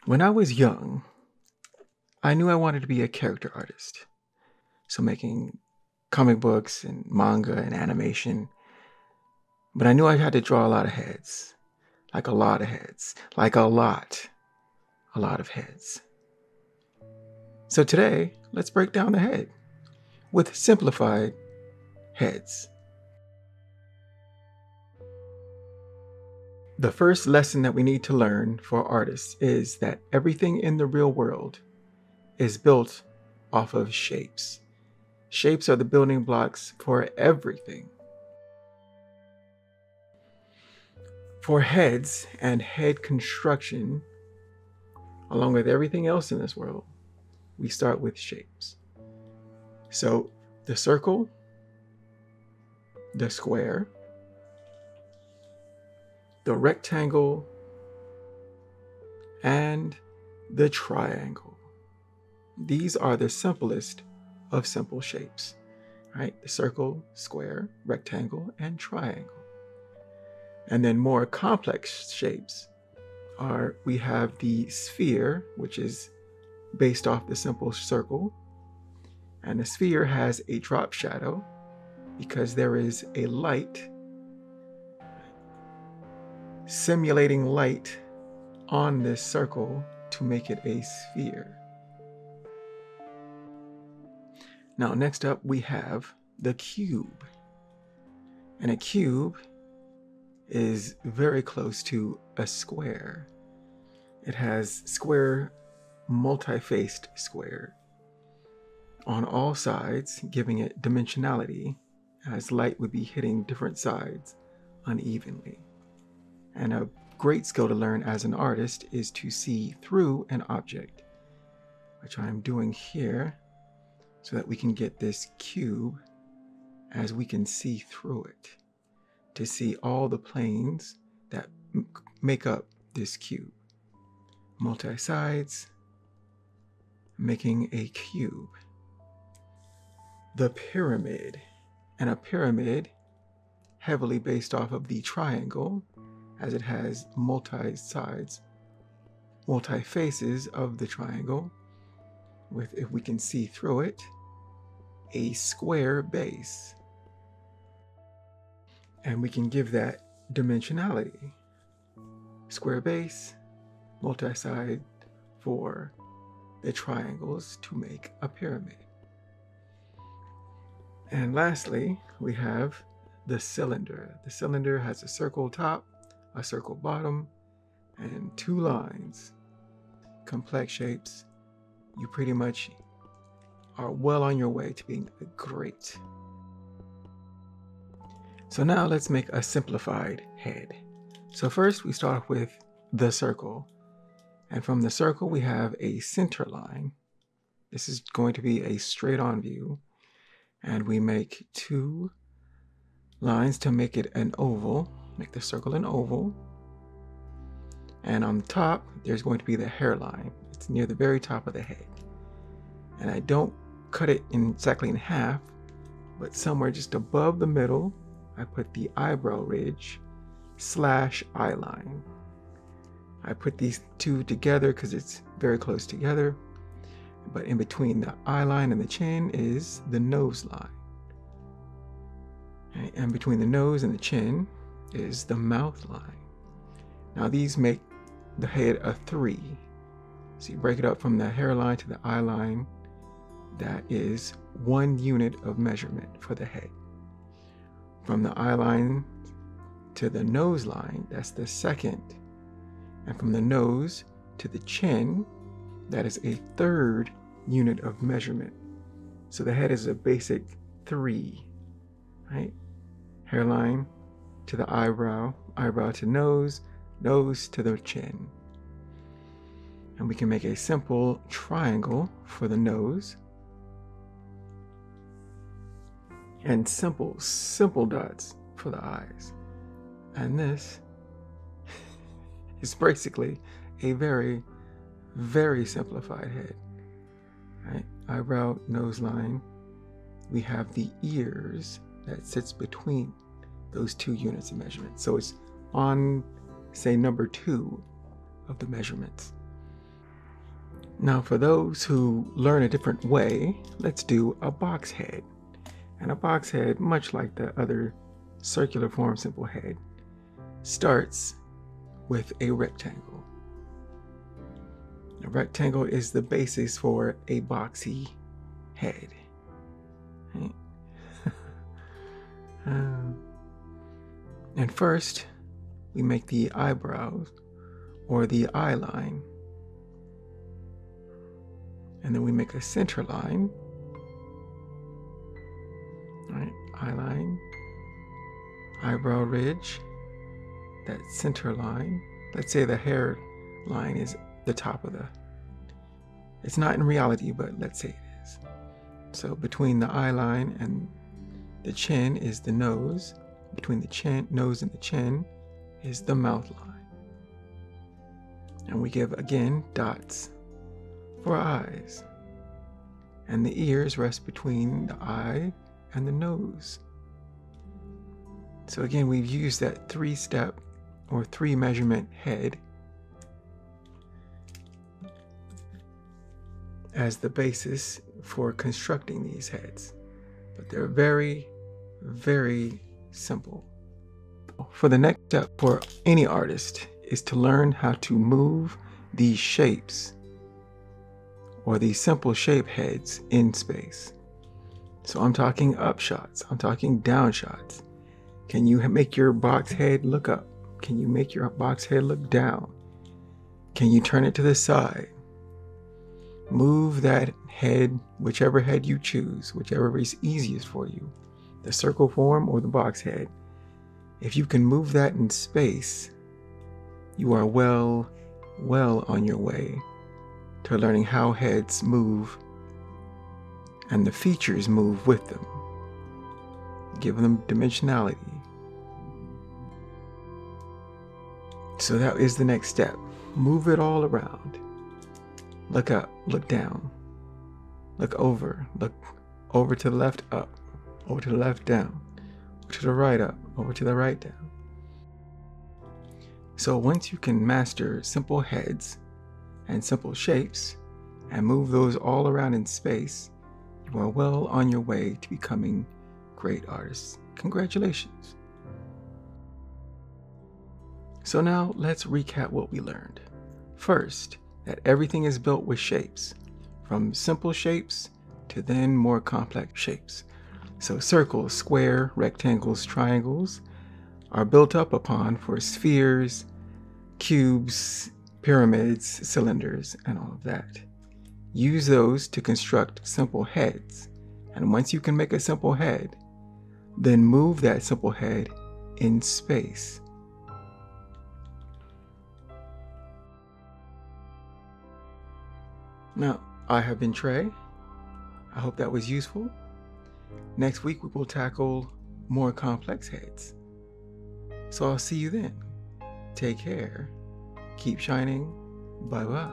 When I was young, I knew I wanted to be a character artist. So making comic books and manga and animation. But I knew I had to draw a lot of heads. Like a lot of heads. Like a lot of heads. So today, let's break down the head with simplified heads. The first lesson that we need to learn for artists is that everything in the real world is built off of shapes. Shapes are the building blocks for everything. For heads and head construction, along with everything else in this world, we start with shapes. So the circle, the square, the rectangle, and the triangle. These are the simplest of simple shapes, right? The circle, square, rectangle, and triangle. And then more complex shapes we have the sphere, which is based off the simple circle. And the sphere has a drop shadow because there is a light, simulating light on this circle to make it a sphere. Now, next up, we have the cube. And a cube is very close to a square. It has square, multi-faced square on all sides, giving it dimensionality, as light would be hitting different sides unevenly. And a great skill to learn as an artist is to see through an object, which I'm doing here so that we can get this cube as we can see through it, to see all the planes that make up this cube. Multi-sides, making a cube. The pyramid, and a pyramid heavily based off of the triangle, as it has multi-sides, multi-faces of the triangle, with, if we can see through it, a square base. And we can give that dimensionality. Square base, multi-side for the triangles to make a pyramid. And lastly, we have the cylinder. The cylinder has a circle top, a circle bottom, and two lines. Complex shapes. You pretty much are well on your way to being a great. So now let's make a simplified head. So first we start off with the circle. And from the circle we have a center line. This is going to be a straight on view. And we make two lines to make it an oval. Make the circle an oval. And on top, there's going to be the hairline. It's near the very top of the head. And I don't cut it exactly in half, but somewhere just above the middle, I put the eyebrow ridge / eye line. I put these two together because it's very close together. But in between the eye line and the chin is the nose line. And between the nose and the chin is the mouth line. Now these make the head a 3. So you break it up from the hairline to the eye line. That is 1 unit of measurement for the head. From the eye line to the nose line, that's the 2nd. And from the nose to the chin, that is a 3rd unit of measurement. So the head is a basic 3, right? Hairline to the eyebrow, eyebrow to nose, nose to the chin. And we can make a simple triangle for the nose. And simple dots for the eyes. And this is basically a very, very simplified head. Right? Eyebrow, nose line. We have the ears that sits between those 2 units of measurement. So it's on, say, number 2 of the measurements. Now for those who learn a different way, let's do a box head. And a box head, much like the other circular form simple head, starts with a rectangle. A rectangle is the basis for a boxy head. Right? And first, we make the eyebrows or the eye line. And then we make a center line. Right, eye line, eyebrow ridge, that center line. Let's say the hair line is the top of the, it's not in reality, but let's say it is. So between the eye line and the chin is the nose. Between the nose and the chin is the mouth line. And we give, again, dots for eyes. And the ears rest between the eye and the nose. So again, we've used that 3-step or 3-measurement head as the basis for constructing these heads. But they're very, very simple. For the next step for any artist is to learn how to move these shapes or these simple shape heads in space. So I'm talking up shots, I'm talking down shots. Can you make your box head look up? Can you make your box head look down? Can you turn it to the side? Move that head, whichever head you choose, whichever is easiest for you, the circle form or the box head. If you can move that in space, you are well on your way to learning how heads move and the features move with them. Give them dimensionality. So that is the next step. Move it all around. Look up, look down, look over to the left, up, over to the left, down, over to the right, up, over to the right, down. So once you can master simple heads and simple shapes and move those all around in space, you are well on your way to becoming great artists. Congratulations. So now let's recap what we learned. First, that everything is built with shapes, from simple shapes to then more complex shapes. So circles, square, rectangles, triangles are built up upon for spheres, cubes, pyramids, cylinders, and all of that. Use those to construct simple heads. And once you can make a simple head, then move that simple head in space. Now, I have been Trey. I hope that was useful. Next week, we will tackle more complex heads. So I'll see you then. Take care. Keep shining. Bye-bye.